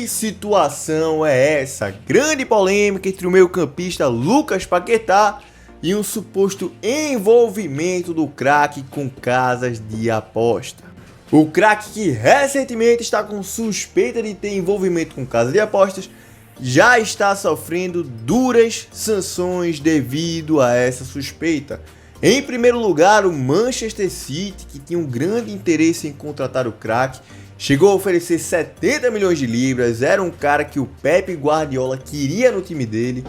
situação é essa? Grande polêmica entre o meio-campista Lucas Paquetá e um suposto envolvimento do craque com casas de aposta. O craque, que recentemente está com suspeita de ter envolvimento com casas de apostas, já está sofrendo duras sanções devido a essa suspeita. Em primeiro lugar, o Manchester City, que tinha um grande interesse em contratar o craque, chegou a oferecer 70 milhões de libras, era um cara que o Pep Guardiola queria no time dele.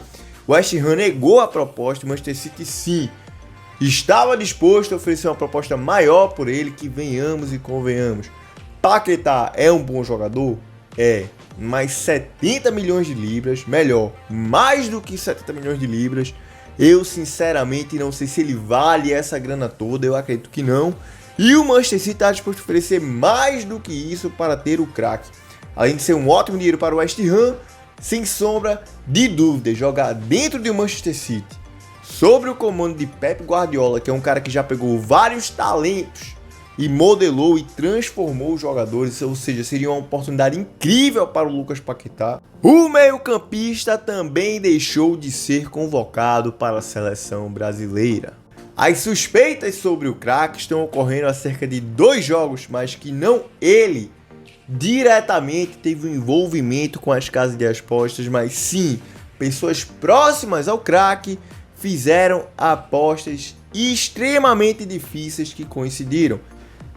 O West Ham negou a proposta, o Manchester City sim estava disposto a oferecer uma proposta maior por ele, que venhamos e convenhamos. Paquetá é um bom jogador? É, mas 70 milhões de libras, melhor, mais do que 70 milhões de libras, eu sinceramente não sei se ele vale essa grana toda, eu acredito que não. E o Manchester City está disposto a oferecer mais do que isso para ter o craque. Além de ser um ótimo dinheiro para o West Ham, sem sombra de dúvida, jogar dentro do Manchester City, sobre o comando de Pep Guardiola, que é um cara que já pegou vários talentos e modelou e transformou os jogadores, ou seja, seria uma oportunidade incrível para o Lucas Paquetá. O meio-campista também deixou de ser convocado para a seleção brasileira. As suspeitas sobre o craque estão ocorrendo há cerca de 2 jogos, mas que não ele diretamente teve um envolvimento com as casas de apostas, mas sim, pessoas próximas ao craque fizeram apostas extremamente difíceis que coincidiram.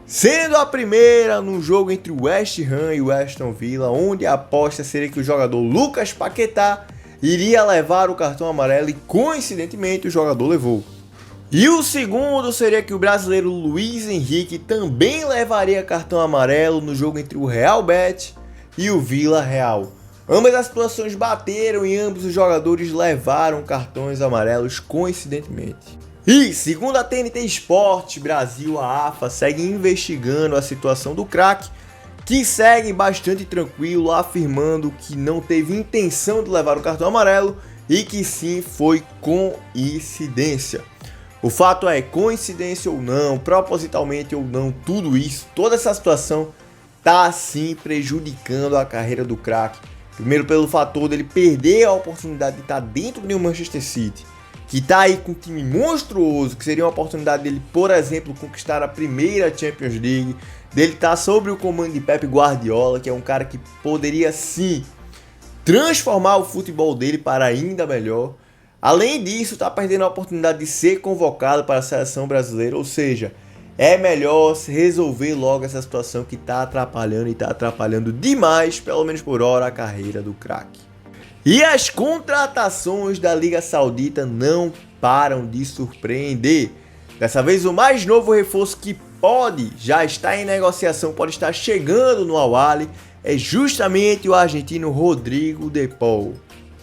Sendo a primeira no jogo entre o West Ham e o Aston Villa, onde a aposta seria que o jogador Lucas Paquetá iria levar o cartão amarelo e coincidentemente o jogador levou. E o segundo seria que o brasileiro Luiz Henrique também levaria cartão amarelo no jogo entre o Real Betis e o Vila Real. Ambas as situações bateram e ambos os jogadores levaram cartões amarelos coincidentemente. E, segundo a TNT Esportes Brasil, a AFA segue investigando a situação do craque, que segue bastante tranquilo, afirmando que não teve intenção de levar o cartão amarelo e que sim foi coincidência. O fato é, coincidência ou não, propositalmente ou não, tudo isso, toda essa situação está sim prejudicando a carreira do craque. Primeiro pelo fator dele perder a oportunidade de estar dentro de um Manchester City, que está aí com um time monstruoso, que seria uma oportunidade dele, por exemplo, conquistar a primeira Champions League, dele estar sob o comando de Pep Guardiola, que é um cara que poderia sim transformar o futebol dele para ainda melhor. Além disso, está perdendo a oportunidade de ser convocado para a seleção brasileira, ou seja, é melhor resolver logo essa situação que está atrapalhando e está atrapalhando demais, pelo menos por hora, a carreira do craque. E as contratações da Liga Saudita não param de surpreender. Dessa vez o mais novo reforço que já está em negociação, pode estar chegando no Al-Ahly, é justamente o argentino Rodrigo de Paul.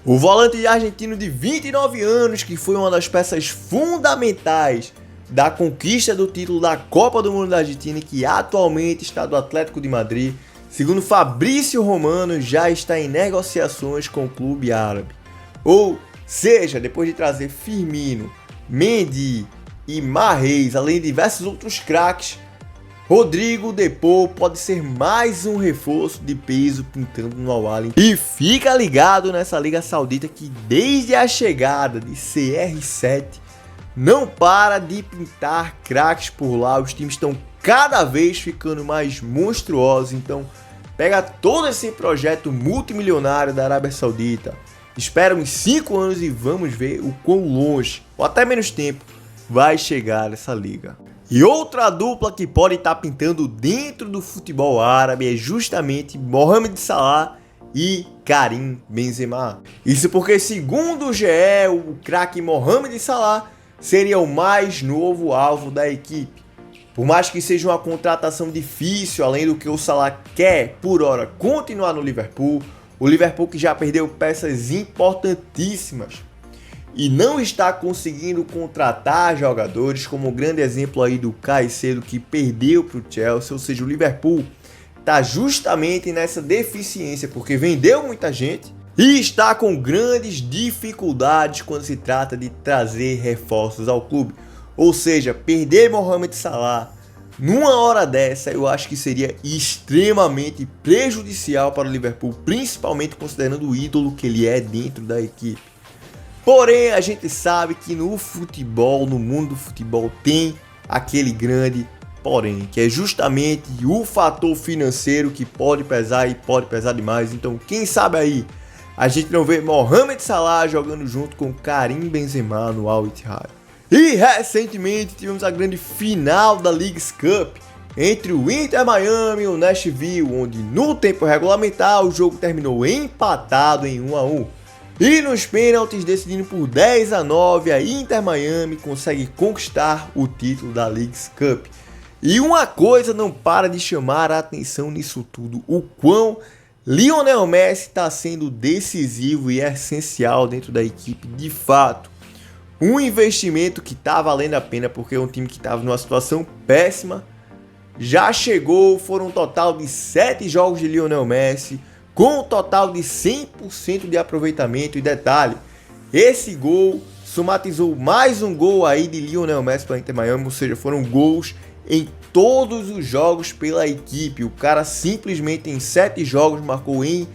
O volante argentino de 29 anos, que foi uma das peças fundamentais da conquista do título da Copa do Mundo da Argentina, que atualmente está do Atlético de Madrid, segundo Fabrício Romano, já está em negociações com o clube árabe. Ou seja, depois de trazer Firmino, Mendy e Mahrez, além de diversos outros craques, Rodrigo de Paul pode ser mais um reforço de peso pintando no Al-Ahly. E fica ligado nessa Liga Saudita que desde a chegada de CR7 não para de pintar craques por lá. Os times estão cada vez ficando mais monstruosos. Então pega todo esse projeto multimilionário da Arábia Saudita, espera uns 5 anos e vamos ver o quão longe, ou até menos tempo, vai chegar essa liga. E outra dupla que pode estar pintando dentro do futebol árabe é justamente Mohamed Salah e Karim Benzema. Isso porque, segundo o GE, o craque Mohamed Salah seria o mais novo alvo da equipe. Por mais que seja uma contratação difícil, além do que o Salah quer, por hora, continuar no Liverpool, o Liverpool que já perdeu peças importantíssimas e não está conseguindo contratar jogadores, como o grande exemplo aí do Caicedo, que perdeu para o Chelsea, ou seja, o Liverpool está justamente nessa deficiência, porque vendeu muita gente e está com grandes dificuldades quando se trata de trazer reforços ao clube. Ou seja, perder Mohamed Salah, Numa hora dessa, eu acho que seria extremamente prejudicial para o Liverpool, principalmente considerando o ídolo que ele é dentro da equipe. Porém, a gente sabe que no futebol, no mundo do futebol, tem aquele grande porém, que é justamente o fator financeiro que pode pesar e pode pesar demais. Então, quem sabe aí a gente não vê Mohamed Salah jogando junto com Karim Benzema no Al Ittihad. E recentemente tivemos a grande final da Leagues Cup entre o Inter Miami e o Nashville, onde no tempo regulamentar o jogo terminou empatado em 1-1. E nos pênaltis, decidindo por 10-9, a Inter Miami consegue conquistar o título da Leagues Cup. E uma coisa não para de chamar a atenção nisso tudo, o quão Lionel Messi está sendo decisivo e essencial dentro da equipe de fato. Um investimento que está valendo a pena porque é um time que estava numa situação péssima. Já chegou, foram um total de 7 jogos de Lionel Messi, com um total de 100% de aproveitamento. E detalhe, esse gol somatizou mais um gol aí de Lionel Messi para Inter Miami, ou seja, foram gols em todos os jogos pela equipe. O cara simplesmente em 7 jogos marcou em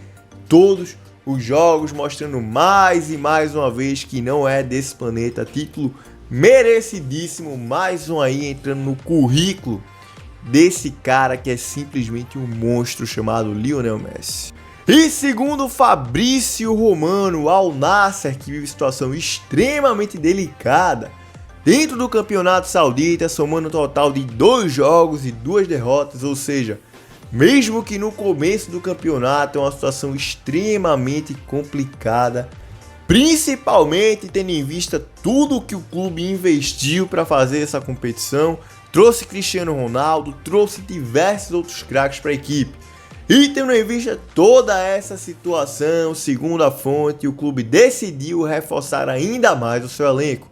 todos os jogos, mostrando mais e mais uma vez que não é desse planeta. Título merecidíssimo, mais um aí entrando no currículo desse cara que é simplesmente um monstro chamado Lionel Messi. E segundo Fabrício Romano, o Al Nassr, que vive situação extremamente delicada dentro do campeonato saudita, somando um total de 2 jogos e 2 derrotas, ou seja, mesmo que no começo do campeonato é uma situação extremamente complicada, principalmente tendo em vista tudo que o clube investiu para fazer essa competição, trouxe Cristiano Ronaldo, trouxe diversos outros craques para a equipe. E tendo em vista toda essa situação, segundo a fonte, o clube decidiu reforçar ainda mais o seu elenco.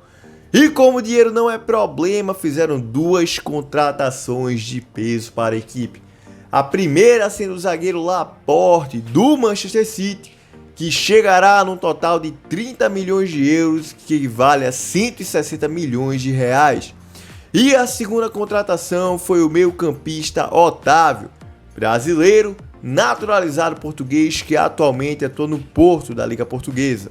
E como o dinheiro não é problema, fizeram 2 contratações de peso para a equipe. A primeira sendo o zagueiro Laporte, do Manchester City, que chegará num total de 30 milhões de euros, que equivale a 160 milhões de reais. E a segunda contratação foi o meio-campista Otávio, brasileiro, naturalizado português, que atualmente atua no Porto da Liga Portuguesa.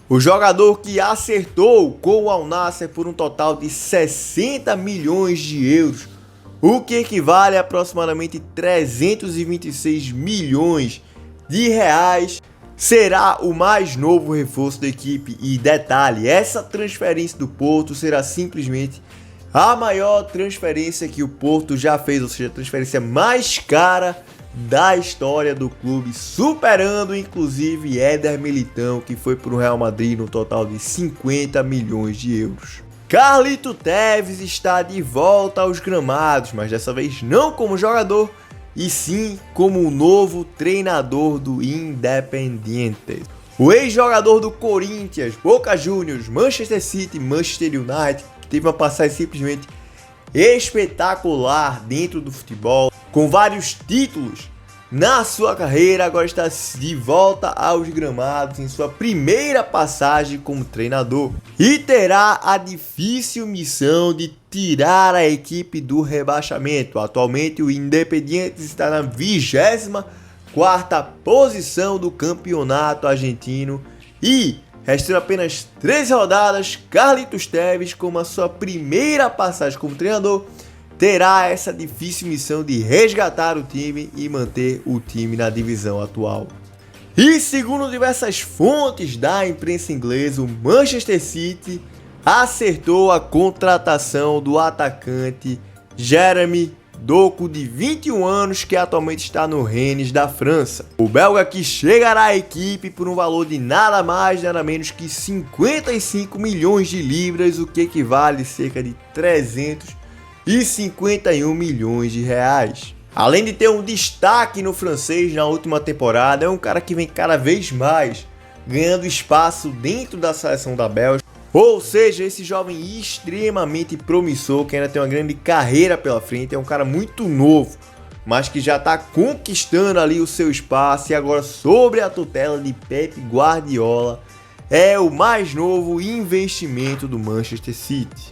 O jogador que acertou com o Al Nassr por um total de 60 milhões de euros, o que equivale a aproximadamente 326 milhões de reais, será o mais novo reforço da equipe. E detalhe, essa transferência do Porto será simplesmente a maior transferência que o Porto já fez, ou seja, a transferência mais cara da história do clube, superando inclusive Éder Militão, que foi para o Real Madrid no total de 50 milhões de euros. Carlito Tevez está de volta aos gramados, mas dessa vez não como jogador, e sim como o novo treinador do Independiente. O ex-jogador do Corinthians, Boca Juniors, Manchester City, Manchester United, que teve uma passagem simplesmente espetacular dentro do futebol, com vários títulos na sua carreira, agora está de volta aos gramados em sua primeira passagem como treinador e terá a difícil missão de tirar a equipe do rebaixamento. Atualmente o Independiente está na 24ª posição do campeonato argentino e, restando apenas 13 rodadas, Carlitos Tevez, como a sua primeira passagem como treinador, terá essa difícil missão de resgatar o time e manter o time na divisão atual. E segundo diversas fontes da imprensa inglesa, o Manchester City acertou a contratação do atacante Jeremy Doku, de 21 anos, que atualmente está no Rennes da França. O belga que chegará à equipe por um valor de nada mais nada menos que 55 milhões de libras, o que equivale a cerca de 351 milhões de reais. Além de ter um destaque no francês na última temporada, é um cara que vem cada vez mais ganhando espaço dentro da seleção da Bélgica. Ou seja, esse jovem extremamente promissor, que ainda tem uma grande carreira pela frente, é um cara muito novo, mas que já está conquistando ali o seu espaço, e agora sobre a tutela de Pep Guardiola, é o mais novo investimento do Manchester City.